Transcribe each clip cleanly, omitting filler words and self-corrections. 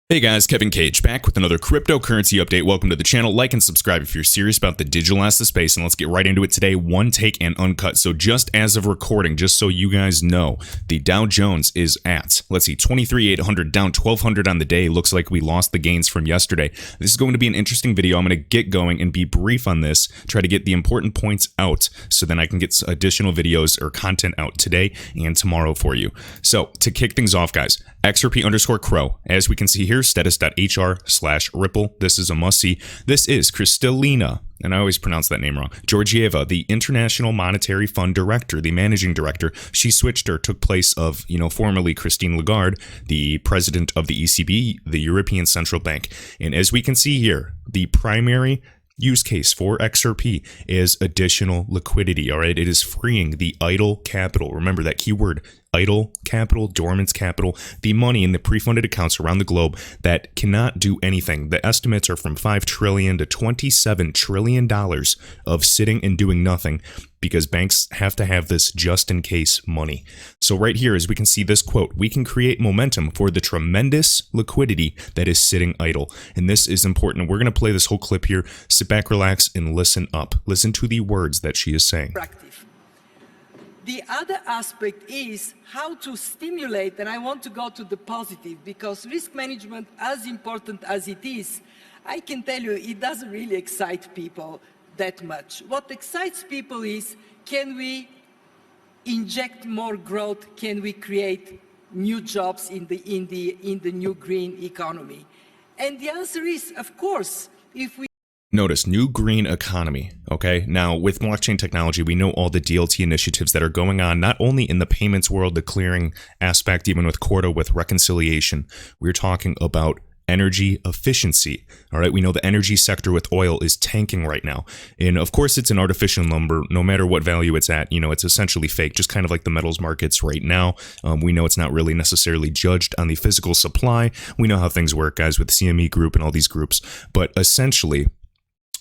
Hey guys, Kevin Cage back with another cryptocurrency update. Welcome to the channel. Like and subscribe if you're serious about the digital asset space, and let's get right into it today. One take and uncut. So just as of recording, just so you guys know, the Dow Jones is at, let's see, 23,800, down 1,200 on the day. Looks like we lost the gains from yesterday. This is going to be an interesting video. I'm going to get going and be brief on this, try to get the important points out so then I can get additional videos or content out today and tomorrow for you. So to kick things off, guys, XRP_Crow, as we can see here, status.hr/Ripple. This is a must-see. This is Kristalina, and I always pronounce that name wrong, Georgieva, the International Monetary Fund Director, the Managing Director. She switched or took place of, formerly Christine Lagarde, the President of the ECB, the European Central Bank. And as we can see here, the primary use case for XRP is additional liquidity. All right, it is freeing the idle capital. Remember that keyword, idle capital, dormant capital, the money in the pre-funded accounts around the globe that cannot do anything. The estimates are from $5 trillion to $27 trillion of sitting and doing nothing, because banks have to have this just in case money. So right here, as we can see this quote, we can create momentum for the tremendous liquidity that is sitting idle. And this is important. We're going to play this whole clip here. Sit back, relax, and listen up. Listen to the words that she is saying. The other aspect is how to stimulate, and I want to go to the positive, because risk management, as important as it is, I can tell you it doesn't really excite people that much. What excites people is, can we inject more growth? Can we create new jobs in the new green economy? And the answer is, of course, if we Notice, new green economy, okay? Now, with blockchain technology, we know all the DLT initiatives that are going on, not only in the payments world, the clearing aspect, even with Corda, with reconciliation. We're talking about energy efficiency, all right? We know the energy sector with oil is tanking right now. And of course, it's an artificial number. No matter what value it's at, it's essentially fake, just kind of like the metals markets right now. We know it's not really necessarily judged on the physical supply. We know how things work, guys, with CME Group and all these groups. But essentially,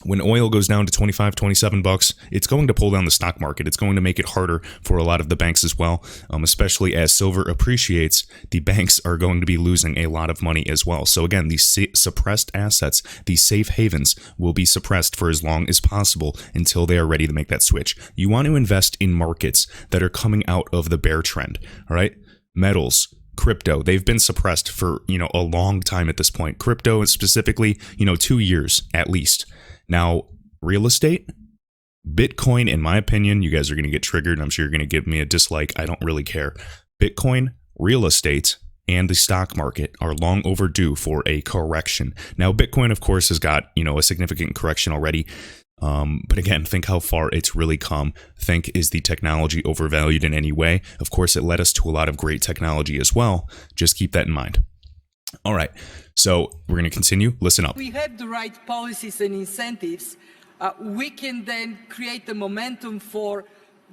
when oil goes down to 25, 27 bucks, it's going to pull down the stock market. It's going to make it harder for a lot of the banks as well, especially as silver appreciates. The banks are going to be losing a lot of money as well. So again, these suppressed assets, these safe havens, will be suppressed for as long as possible until they are ready to make that switch. You want to invest in markets that are coming out of the bear trend, all right? Metals, crypto, they've been suppressed for, a long time at this point. Crypto is specifically, 2 years at least. Now, real estate, Bitcoin, in my opinion, you guys are going to get triggered. I'm sure you're going to give me a dislike. I don't really care. Bitcoin, real estate, and the stock market are long overdue for a correction. Now, Bitcoin, of course, has got, a significant correction already. But again, think how far it's really come. Think, is the technology overvalued in any way? Of course, it led us to a lot of great technology as well. Just keep that in mind. All right, so we're going to continue. Listen up. We have the right policies and incentives. We can then create the momentum for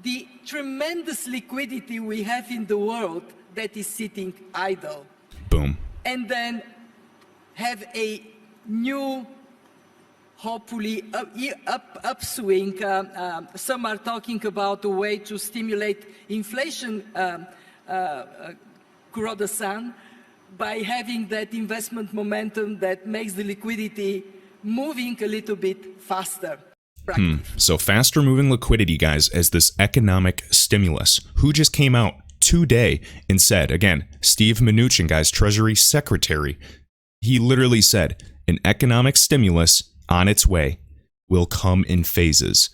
the tremendous liquidity we have in the world that is sitting idle. Boom. And then have a new, hopefully, upswing. Some are talking about a way to stimulate inflation, Kuroda-san, by having that investment momentum that makes the liquidity moving a little bit faster. So faster moving liquidity, guys, as this economic stimulus. Who just came out today and said, again, Steve Mnuchin, guys, Treasury Secretary, he literally said, an economic stimulus on its way will come in phases.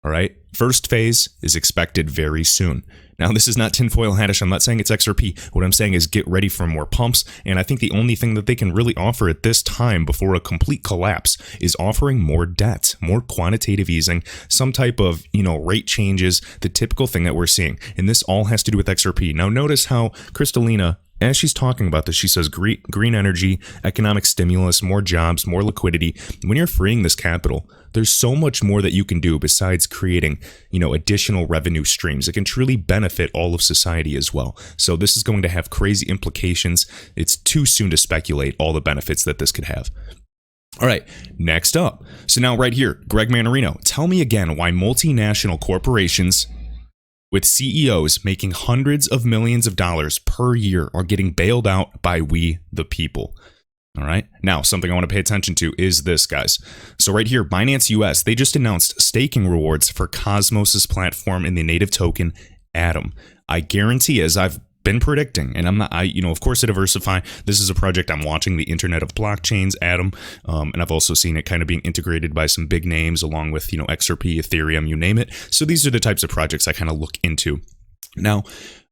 All right. First phase is expected very soon. Now, this is not tinfoil hattish. I'm not saying it's XRP. What I'm saying is get ready for more pumps. And I think the only thing that they can really offer at this time before a complete collapse is offering more debt, more quantitative easing, some type of, rate changes, the typical thing that we're seeing. And this all has to do with XRP. Now, notice how Kristalina, as she's talking about this, she says green energy, economic stimulus, more jobs, more liquidity. When you're freeing this capital, there's so much more that you can do besides creating, additional revenue streams. It can truly benefit all of society as well. So this is going to have crazy implications. It's too soon to speculate all the benefits that this could have. All right, next up. So now right here, Greg Mannarino, tell me again why multinational corporations with CEOs making hundreds of millions of dollars per year are getting bailed out by we, the people. All right. Now, something I want to pay attention to is this, guys. So right here, Binance US, they just announced staking rewards for Cosmos's platform in the native token Atom. I guarantee, as I've been predicting, and of course, to diversify, this is a project I'm watching, the Internet of Blockchains, Atom, and I've also seen it kind of being integrated by some big names along with, XRP, Ethereum, you name it. So these are the types of projects I kind of look into. Now,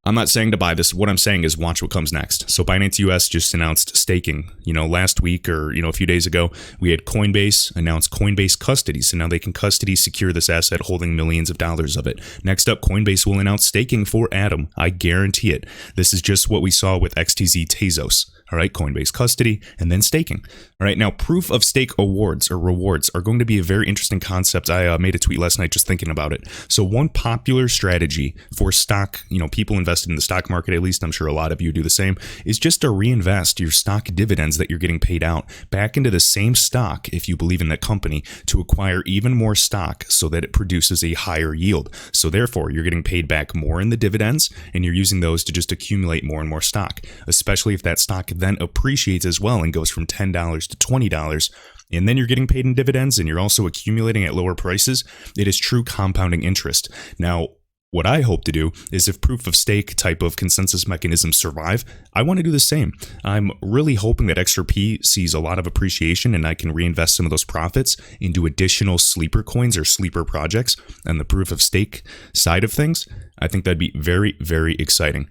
I'm not saying to buy this. What I'm saying is watch what comes next. So Binance US just announced staking. Last week or, a few days ago, we had Coinbase announce Coinbase custody. So now they can custody secure this asset holding millions of dollars of it. Next up, Coinbase will announce staking for Atom. I guarantee it. This is just what we saw with XTZ Tezos. All right, Coinbase custody and then staking. All right, now proof of stake awards or rewards are going to be a very interesting concept. I made a tweet last night just thinking about it. So one popular strategy for stock, people invested in the stock market, at least I'm sure a lot of you do the same, is just to reinvest your stock dividends that you're getting paid out back into the same stock if you believe in that company to acquire even more stock so that it produces a higher yield. So therefore, you're getting paid back more in the dividends and you're using those to just accumulate more and more stock, especially if that stock then appreciates as well and goes from $10 to $20, and then you're getting paid in dividends and you're also accumulating at lower prices. It is true compounding interest. Now, what I hope to do is if proof of stake type of consensus mechanisms survive, I want to do the same. I'm really hoping that XRP sees a lot of appreciation and I can reinvest some of those profits into additional sleeper coins or sleeper projects on the proof of stake side of things. I think that'd be very, very exciting.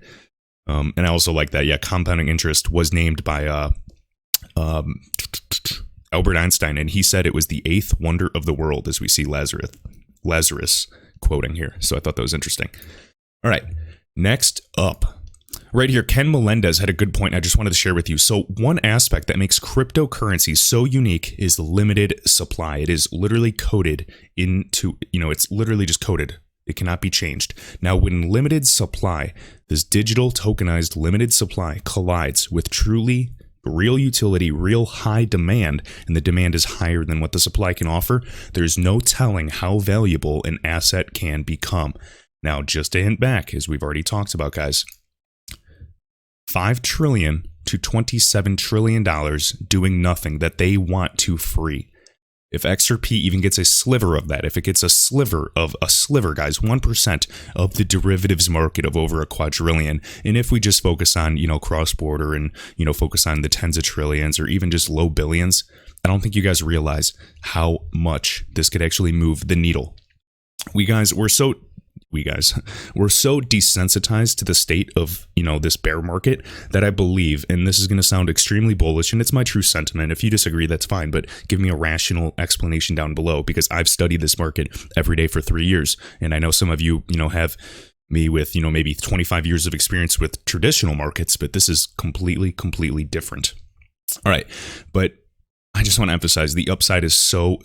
And I also like that, compounding interest was named by Albert Einstein, and he said it was the 8th wonder of the world, as we see Lazarus quoting here. So I thought that was interesting. All right, next up. Right here, Ken Melendez had a good point I just wanted to share with you. So one aspect that makes cryptocurrency so unique is limited supply. It is literally coded into, it's literally just coded. It cannot be changed. Now, when limited supply, this digital tokenized limited supply collides with truly real utility, real high demand, and the demand is higher than what the supply can offer, there's no telling how valuable an asset can become. Now, just a hint back, as we've already talked about, guys, $5 trillion to $27 trillion doing nothing that they want to free. If XRP even gets a sliver of that, if it gets a sliver, guys, 1% of the derivatives market of over a quadrillion, and if we just focus on, cross-border and, focus on the tens of trillions or even just low billions, I don't think you guys realize how much this could actually move the needle. We're so desensitized to the state of, this bear market that I believe, and this is going to sound extremely bullish, and it's my true sentiment. If you disagree, that's fine, but give me a rational explanation down below, because I've studied this market every day for 3 years, and I know some of you, have me with, maybe 25 years of experience with traditional markets, but this is completely different. All right, but I just want to emphasize the upside is so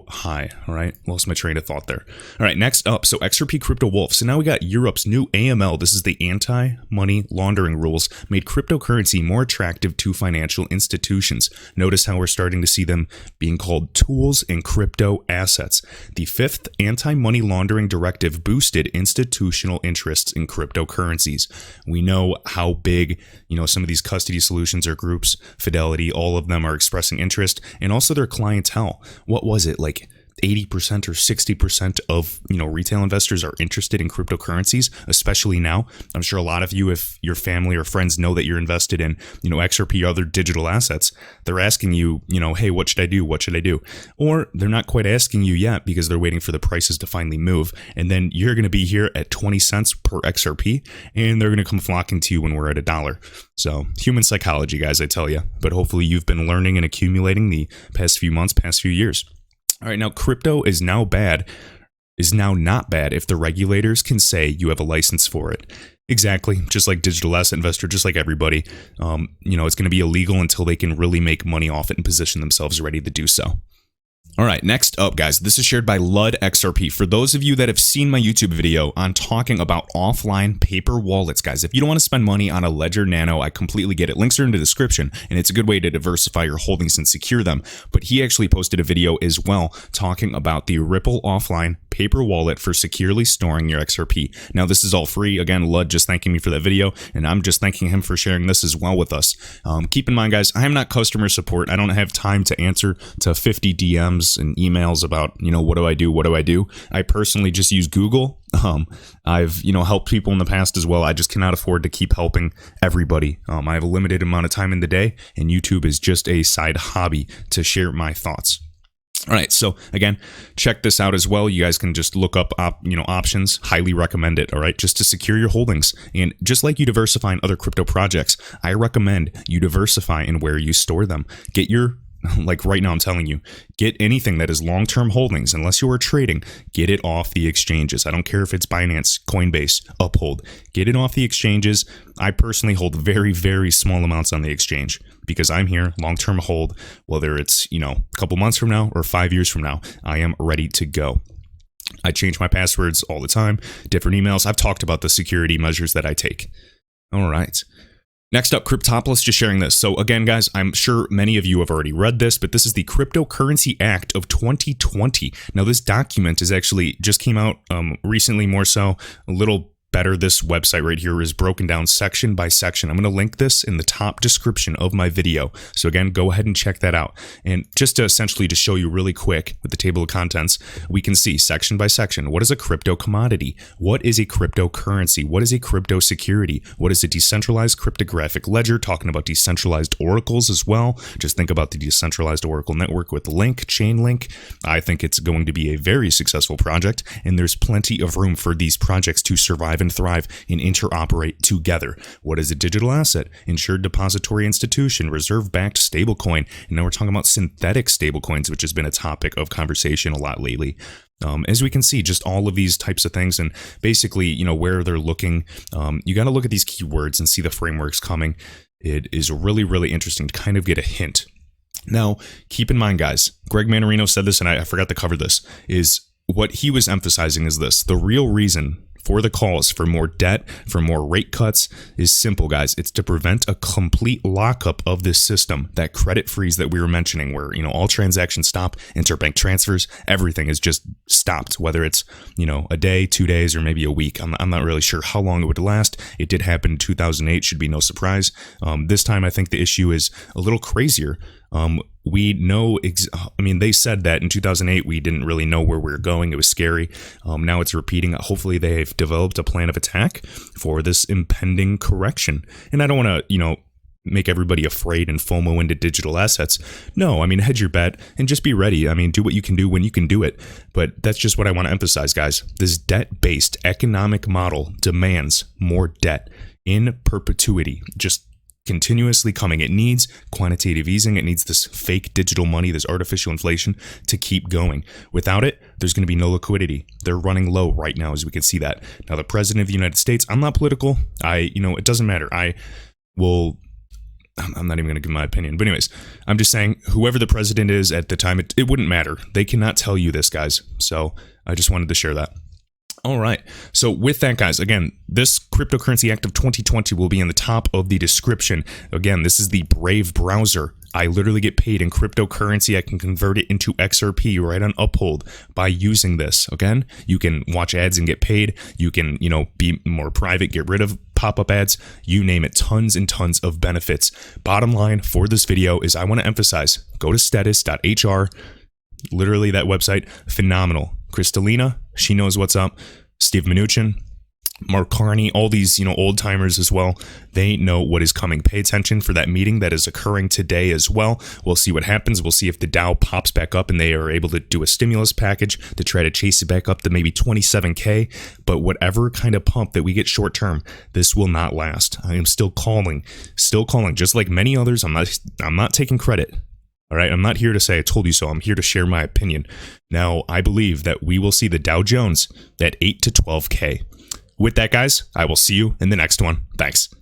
high. All right. Lost my train of thought there. All right. Next up. So XRP Crypto Wolf. So now we got Europe's new AML. This is the anti-money laundering rules made cryptocurrency more attractive to financial institutions. Notice how we're starting to see them being called tools in crypto assets. The 5th anti-money laundering directive boosted institutional interests in cryptocurrencies. We know how big, some of these custody solutions or groups, Fidelity, all of them are expressing interest. And also their clientele. What was it, like 80% or 60% of retail investors are interested in cryptocurrencies, especially now. I'm sure a lot of you, if your family or friends know that you're invested in XRP or other digital assets, they're asking you, hey, what should I do? What should I do? Or they're not quite asking you yet because they're waiting for the prices to finally move. And then you're going to be here at 20 cents per XRP, and they're going to come flocking to you when we're at $1. So human psychology, guys, I tell you. But hopefully you've been learning and accumulating the past few months, past few years. All right, now crypto is now not bad if the regulators can say you have a license for it. Exactly, just like digital asset investor, just like everybody. It's going to be illegal until they can really make money off it and position themselves ready to do so. All right, next up, guys, this is shared by Lud XRP. For those of you that have seen my YouTube video on talking about offline paper wallets, guys, if you don't want to spend money on a Ledger Nano, I completely get it. Links are in the description, and it's a good way to diversify your holdings and secure them. But he actually posted a video as well talking about the Ripple offline paper wallet for securely storing your XRP. Now, this is all free. Again, Lud just thanking me for that video, and I'm just thanking him for sharing this as well with us. Keep in mind, guys, I am not customer support. I don't have time to answer to 50 DMs and emails about, what do I do? What do I do? I personally just use Google. I've, helped people in the past as well. I just cannot afford to keep helping everybody. I have a limited amount of time in the day, and YouTube is just a side hobby to share my thoughts. All right, so again, check this out as well. You guys can just look up, options. Highly recommend it. All right, just to secure your holdings, and just like you diversify in other crypto projects, I recommend you diversify in where you store them. Get your like right now, I'm telling you, get anything that is long-term holdings, unless you are trading, get it off the exchanges. I don't care if it's Binance, Coinbase, Uphold. Get it off the exchanges. I personally hold very, very small amounts on the exchange because I'm here, long-term hold, whether it's, a couple months from now or 5 years from now, I am ready to go. I change my passwords all the time, different emails. I've talked about the security measures that I take. All right. Next up, Cryptopolis just sharing this. So again, guys, I'm sure many of you have already read this, but this is the Cryptocurrency Act of 2020. Now, this document is actually just came out recently, more so, a little better. This website right here is broken down section by section. I'm going to link this in the top description of my video. So again, go ahead and check that out. And just to essentially to show you really quick with the table of contents, we can see section by section. What is a crypto commodity? What is a cryptocurrency? What is a crypto security? What is a decentralized cryptographic ledger? Talking about decentralized oracles as well. Just think about the decentralized oracle network with Link, Chainlink. I think it's going to be a very successful project, and there's plenty of room for these projects to survive and thrive and interoperate together. What is a digital asset? Insured depository institution, reserve-backed stablecoin. And now we're talking about synthetic stablecoins, which has been a topic of conversation a lot lately. As we can see, just all of these types of things, and basically, where they're looking, you got to look at these keywords and see the frameworks coming. It is really, really interesting to kind of get a hint. Now, keep in mind, guys, Greg Manarino said this, and I forgot to cover this, is what he was emphasizing is this. The real reason for the calls for more debt, for more rate cuts is simple, guys. It's to prevent a complete lockup of this system, that credit freeze that we were mentioning, where, all transactions stop, interbank transfers, everything is just stopped, whether it's, a day, 2 days, or maybe a week. I'm not really sure how long it would last. It did happen in 2008, should be no surprise. This time, I think the issue is a little crazier. We know, they said that in 2008, we didn't really know where we were going. It was scary. Now it's repeating. Hopefully they've developed a plan of attack for this impending correction. And I don't want to, make everybody afraid and FOMO into digital assets. No, hedge your bet and just be ready. Do what you can do when you can do it. But that's just what I want to emphasize, guys. This debt-based economic model demands more debt in perpetuity. Just continuously coming. It needs quantitative easing. It needs this fake digital money, this artificial inflation to keep going. Without it, there's going to be no liquidity. They're running low right now, as we can see that. Now, the president of the United States, I'm not political. It doesn't matter. I'm not even going to give my opinion. But anyways, I'm just saying whoever the president is at the time, it wouldn't matter. They cannot tell you this, guys. So I just wanted to share that. All right. So with that, guys, again, this Cryptocurrency Act of 2020 will be in the top of the description. Again, this is the Brave browser. I literally get paid in cryptocurrency. I can convert it into XRP right on Uphold by using this. Again, you can watch ads and get paid. You can, be more private, get rid of pop-up ads, you name it, tons and tons of benefits. Bottom line for this video is I want to emphasize, go to status.hr. Literally that website, phenomenal. Kristalina, she knows what's up. Steve Mnuchin, Mark Carney, all these, old timers as well. They know what is coming. Pay attention for that meeting that is occurring today as well. We'll see what happens. We'll see if the Dow pops back up and they are able to do a stimulus package to try to chase it back up to maybe 27K. But whatever kind of pump that we get short term, this will not last. I am still calling, just like many others. I'm not taking credit. All right, I'm not here to say I told you so. I'm here to share my opinion. Now, I believe that we will see the Dow Jones at 8 to 12K. With that, guys, I will see you in the next one. Thanks.